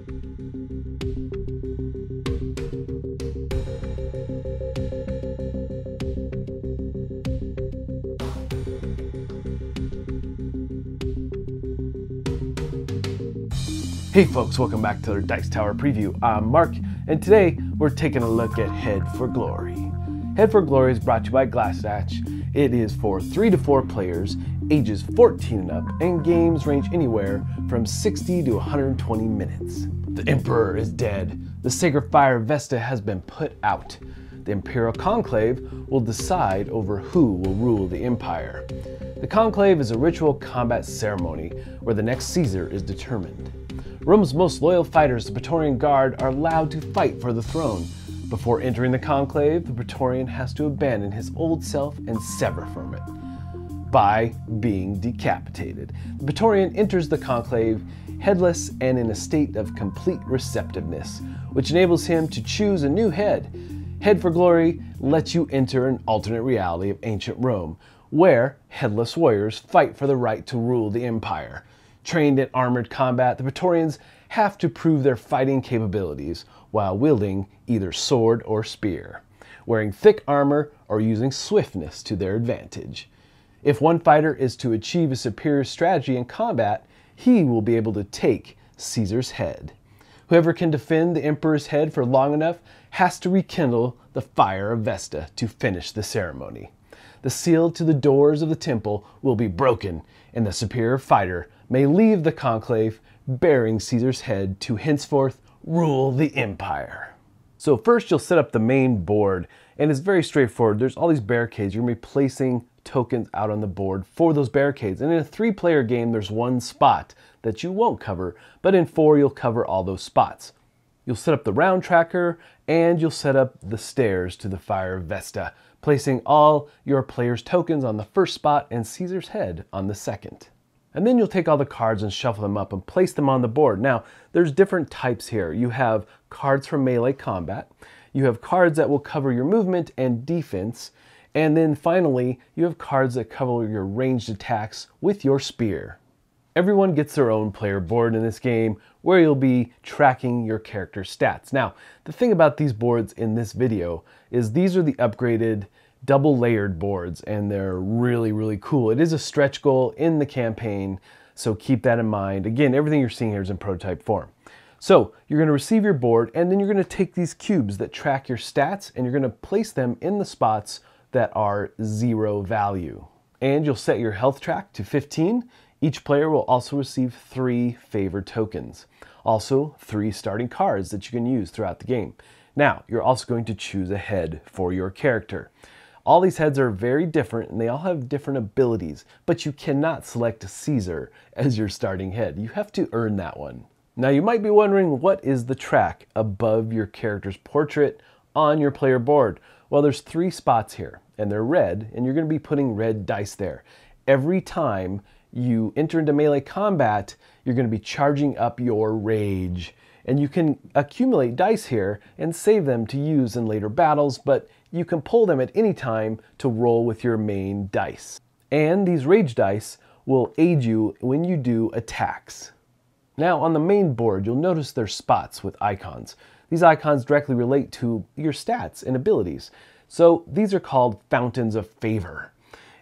Hey folks, welcome back to our Dice Tower preview. I'm Mark, and today we're taking a look at Head for Glory. Head for Glory is brought to you by Glassdatch. It is for 3 to 4 players, ages 14 and up, and games range anywhere from 60 to 120 minutes. The Emperor is dead. The Sacred Fire of Vesta has been put out. The Imperial Conclave will decide over who will rule the Empire. The Conclave is a ritual combat ceremony where the next Caesar is determined. Rome's most loyal fighters, the Praetorian Guard, are allowed to fight for the throne. Before entering the conclave, the Praetorian has to abandon his old self and sever from it by being decapitated. The Praetorian enters the conclave headless and in a state of complete receptiveness, which enables him to choose a new head. Head for Glory lets you enter an alternate reality of ancient Rome, where headless warriors fight for the right to rule the empire. Trained in armored combat, the Praetorians have to prove their fighting capabilities while wielding either sword or spear, wearing thick armor or using swiftness to their advantage. If one fighter is to achieve a superior strategy in combat, he will be able to take Caesar's head. Whoever can defend the Emperor's head for long enough has to rekindle the fire of Vesta to finish the ceremony. The seal to the doors of the temple will be broken, and the superior fighter may leave the conclave bearing Caesar's head to henceforth rule the empire. So first you'll set up the main board, and it's very straightforward. There's all these barricades. You're going to be placing tokens out on the board for those barricades. And in a 3-player game, there's one spot that you won't cover, but in 4 you'll cover all those spots. You'll set up the round tracker, and you'll set up the stairs to the Fire of Vesta, placing all your players' tokens on the first spot and Caesar's head on the second. And then you'll take all the cards and shuffle them up and place them on the board. Now, there's different types here. You have cards for melee combat, you have cards that will cover your movement and defense, and then finally, you have cards that cover your ranged attacks with your spear. Everyone gets their own player board in this game where you'll be tracking your character's stats. Now, the thing about these boards in this video is these are the upgraded double layered boards, and they're really cool. It is a stretch goal in the campaign, so keep that in mind. Again, everything you're seeing here is in prototype form. So you're going to receive your board, and then you're going to take these cubes that track your stats, and you're going to place them in the spots that are 0 value. And you'll set your health track to 15. Each player will also receive 3 favored tokens. Also 3 starting cards that you can use throughout the game. Now, you're also going to choose a head for your character. All these heads are very different, and they all have different abilities, but you cannot select Caesar as your starting head. You have to earn that one. Now you might be wondering, what is the track above your character's portrait on your player board? Well, there's 3 spots here, and they're red, and you're going to be putting red dice there. Every time you enter into melee combat, you're going to be charging up your rage. And you can accumulate dice here and save them to use in later battles, but you can pull them at any time to roll with your main dice. And these rage dice will aid you when you do attacks. Now on the main board, you'll notice there's spots with icons. These icons directly relate to your stats and abilities. So these are called fountains of favor.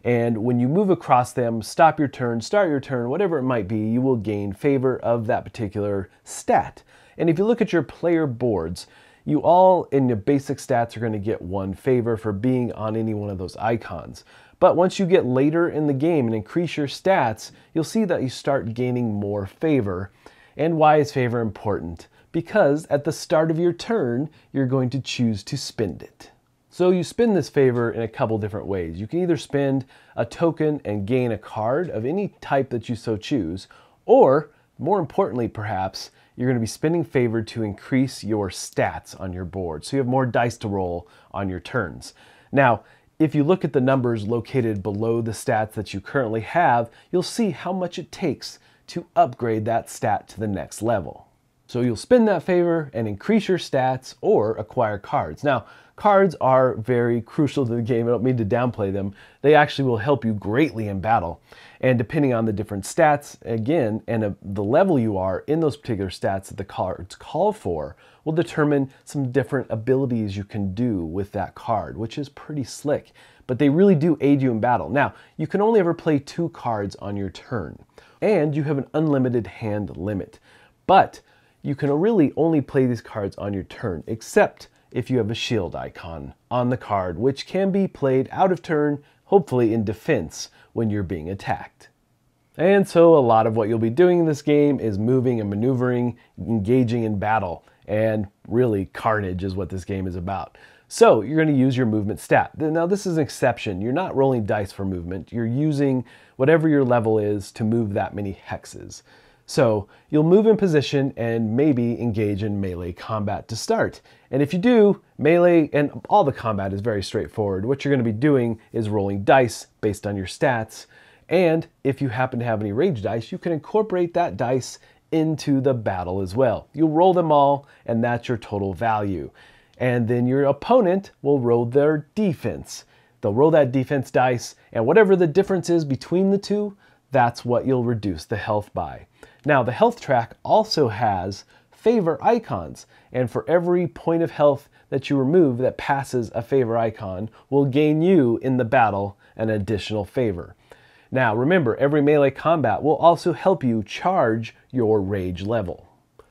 And when you move across them, stop your turn, start your turn, whatever it might be, you will gain favor of that particular stat. And if you look at your player boards, you all in your basic stats are going to get 1 favor for being on any one of those icons. But once you get later in the game and increase your stats, you'll see that you start gaining more favor. And why is favor important? Because at the start of your turn, you're going to choose to spend it. So you spend this favor in a couple different ways. You can either spend a token and gain a card of any type that you so choose, or more importantly perhaps, you're going to be spending favor to increase your stats on your board, so you have more dice to roll on your turns. Now, if you look at the numbers located below the stats that you currently have, you'll see how much it takes to upgrade that stat to the next level. So you'll spend that favor and increase your stats or acquire cards. Now, cards are very crucial to the game. I don't mean to downplay them. They actually will help you greatly in battle. And depending on the different stats, again, and the level you are in those particular stats that the cards call for, will determine some different abilities you can do with that card, which is pretty slick. But they really do aid you in battle. Now, you can only ever play 2 cards on your turn, and you have an unlimited hand limit. But you can really only play these cards on your turn, except if you have a shield icon on the card, which can be played out of turn, hopefully in defense when you're being attacked. And so a lot of what you'll be doing in this game is moving and maneuvering, engaging in battle, and really carnage is what this game is about. So you're going to use your movement stat. Now this is an exception. You're not rolling dice for movement. You're using whatever your level is to move that many hexes. So you'll move in position and maybe engage in melee combat to start. And if you do, melee and all the combat is very straightforward. What you're going to be doing is rolling dice based on your stats. And if you happen to have any rage dice, you can incorporate that dice into the battle as well. You'll roll them all, and that's your total value. And then your opponent will roll their defense. They'll roll that defense dice, and whatever the difference is between the two, that's what you'll reduce the health by. Now, the health track also has favor icons, and for every point of health that you remove that passes a favor icon will gain you in the battle an additional favor. Now, remember, every melee combat will also help you charge your rage level.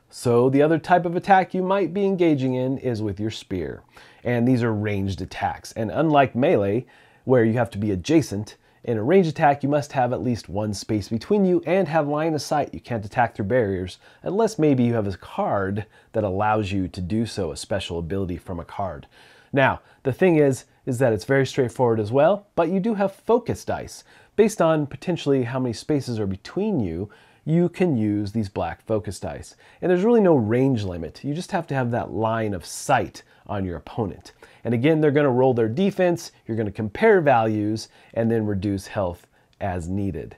So the other type of attack you might be engaging in is with your spear. And these are ranged attacks. And unlike melee, where you have to be adjacent, in a ranged attack you must have at least 1 space between you and have line of sight. You can't attack through barriers unless maybe you have a card that allows you to do so, a special ability from a card. Now, the thing is that it's very straightforward as well, but you do have focus dice. Based on potentially how many spaces are between you, you can use these black focus dice. And there's really no range limit. You just have to have that line of sight on your opponent. And again, they're going to roll their defense, you're going to compare values, and then reduce health as needed.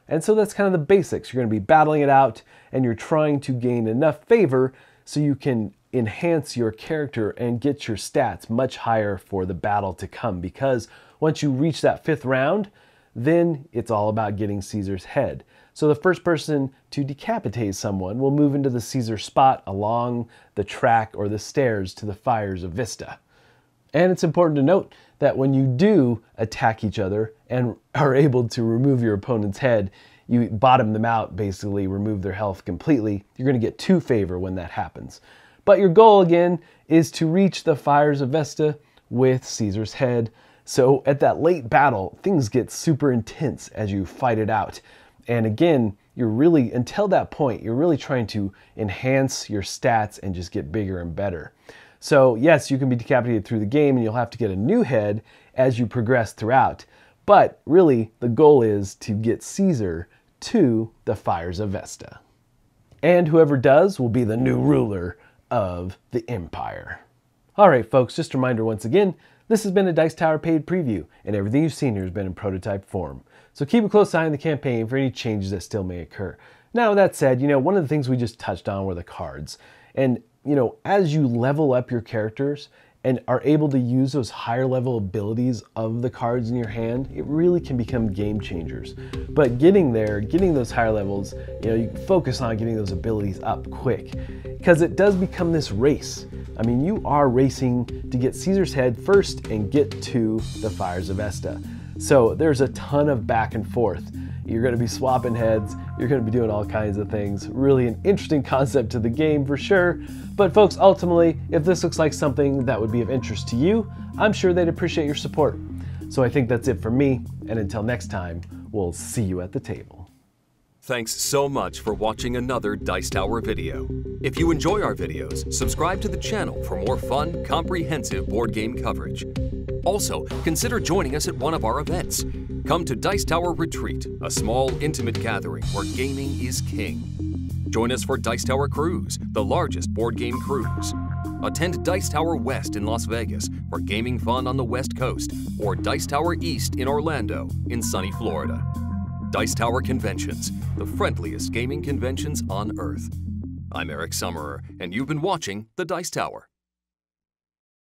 And so that's kind of the basics. You're going to be battling it out, and you're trying to gain enough favor so you can enhance your character and get your stats much higher for the battle to come. Because once you reach that 5th round, then it's all about getting Caesar's head. So the first person to decapitate someone will move into the Caesar spot along the track or the stairs to the fires of Vista. And it's important to note that when you do attack each other and are able to remove your opponent's head, you bottom them out, basically remove their health completely. You're going to get 2 favor when that happens. But your goal again is to reach the fires of Vesta with Caesar's head. So at that late battle, things get super intense as you fight it out. And again, you're really, until that point, you're really trying to enhance your stats and just get bigger and better. So yes, you can be decapitated through the game and you'll have to get a new head as you progress throughout. But really, the goal is to get Caesar to the fires of Vesta. And whoever does will be the new ruler of the Empire. All right, folks, just a reminder once again, this has been a Dice Tower paid preview, and everything you've seen here has been in prototype form. So keep a close eye on the campaign for any changes that still may occur. Now, that said, one of the things we just touched on were the cards. And, as you level up your characters and are able to use those higher level abilities of the cards in your hand, it really can become game changers. But getting there, getting those higher levels, you focus on getting those abilities up quick, because it does become this race. I mean, you are racing to get Caesar's head first and get to the fires of Vesta. So there's a ton of back and forth. You're going to be swapping heads, you're going to be doing all kinds of things. Really an interesting concept to the game for sure. But folks, ultimately, if this looks like something that would be of interest to you, I'm sure they'd appreciate your support. So I think that's it for me, and until next time, we'll see you at the table. Thanks so much for watching another Dice Tower video. If you enjoy our videos, subscribe to the channel for more fun, comprehensive board game coverage. Also, consider joining us at one of our events. Come to Dice Tower Retreat, a small, intimate gathering where gaming is king. Join us for Dice Tower Cruise, the largest board game cruise. Attend Dice Tower West in Las Vegas for gaming fun on the West Coast, or Dice Tower East in Orlando, in sunny Florida. Dice Tower Conventions, the friendliest gaming conventions on Earth. I'm Eric Summerer, and you've been watching The Dice Tower.